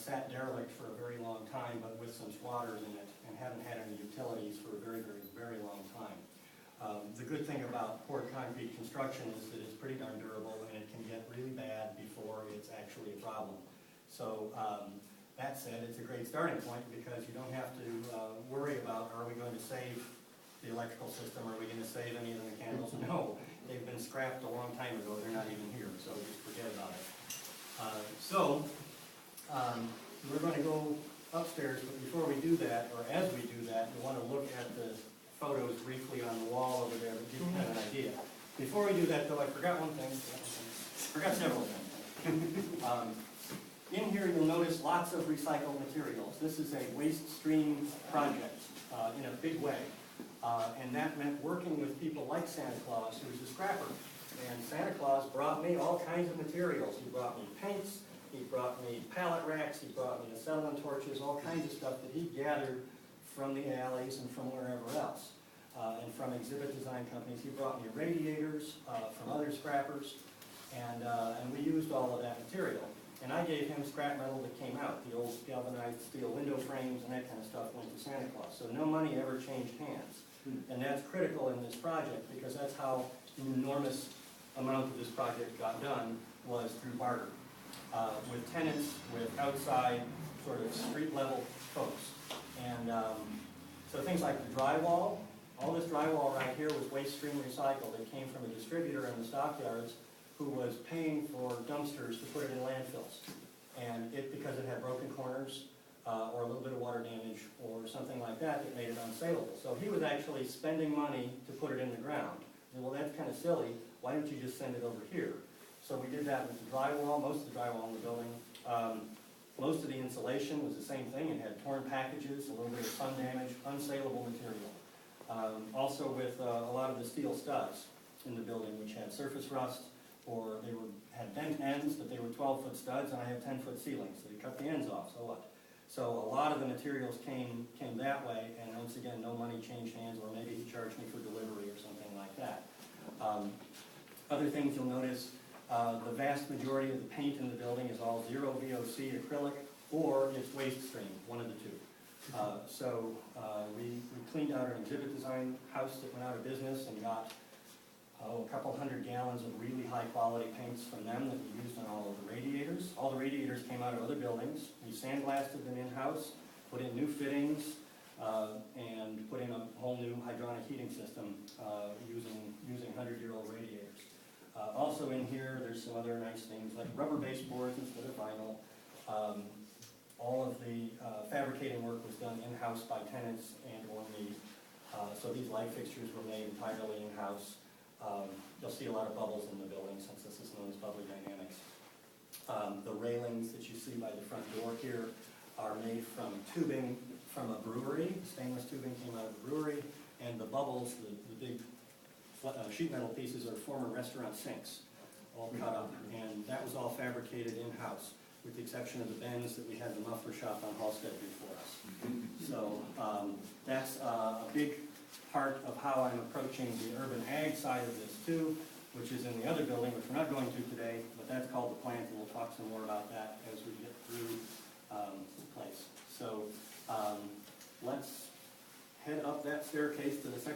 sat derelict for a very long time, but with some squatters in it, and haven't had any utilities for a very, very, very long time. The good thing about poured concrete construction is that it's pretty darn durable, and it can get really bad before it's actually a problem. So that said, it's a great starting point because you don't have to worry about, are we going to save the electrical system, are we going to save any of the mechanicals? No, they've been scrapped a long time ago, they're not even here, so just forget about it. We're going to go upstairs, but before we do that, or as we do that, we want to look at the photos briefly on the wall over there to give you kind of an idea. Before we do that, though, I forgot one thing. Forgot several things. In here, you'll notice lots of recycled materials. This is a waste stream project in a big way. And that meant working with people like Santa Claus, who's a scrapper. And Santa Claus brought me all kinds of materials. He brought me paints, he brought me pallet racks, he brought me acetylene torches, all kinds of stuff that he gathered from the alleys and from wherever else. And from exhibit design companies. He brought me radiators from other scrappers, and we used all of that material. And I gave him scrap metal that came out. The old galvanized steel window frames and that kind of stuff went to Santa Claus. So no money ever changed hands. And that's critical in this project because that's how an enormous amount of this project got done, was through barter. With tenants, with outside sort of street level folks. And so things like the drywall, all this drywall right here was waste stream recycled. It came from a distributor in the stockyards who was paying for dumpsters to put it in landfills. And because it had broken corners or a little bit of water damage or something like that, it made it unsaleable. So he was actually spending money to put it in the ground. And well, that's kind of silly. Why don't you just send it over here? So we did that with the drywall, most of the drywall in the building. Most of the insulation was the same thing. It had torn packages, a little bit of sun damage, unsaleable material. Also with a lot of the steel studs in the building, which had surface rust, or they had bent ends, but they were 12-foot studs, and I had 10-foot ceilings, so they cut the ends off, so what? So a lot of the materials came that way, and once again, no money changed hands, or maybe he charged me for delivery or something like that. Other things you'll notice, the vast majority of the paint in the building is all zero VOC acrylic, or it's waste stream, one of the two. We cleaned out an exhibit design house that went out of business and got a couple hundred gallons of really high quality paints from them that we used on all of the radiators. All the radiators came out of other buildings. We sandblasted them in-house, put in new fittings, and put in a whole new hydronic heating system using 100-year-old radiators. Also in here, there's some other nice things like rubber baseboards instead of vinyl. All of the fabricating work was done in-house by tenants and or me. So these light fixtures were made entirely in-house. You'll see a lot of bubbles in the building since this is known as bubbly dynamics. The railings that you see by the front door here are made from tubing from a brewery. Stainless tubing came out of the brewery, and the bubbles, the big sheet metal pieces, are former restaurant sinks, all cut up, and that was all fabricated in-house, with the exception of the bends that we had the muffler shop on Halstead before us. So that's a big part of how I'm approaching the urban ag side of this too, which is in the other building, which we're not going to today, but that's called the plant, and we'll talk some more about that as we get through the place. So let's head up that staircase to the second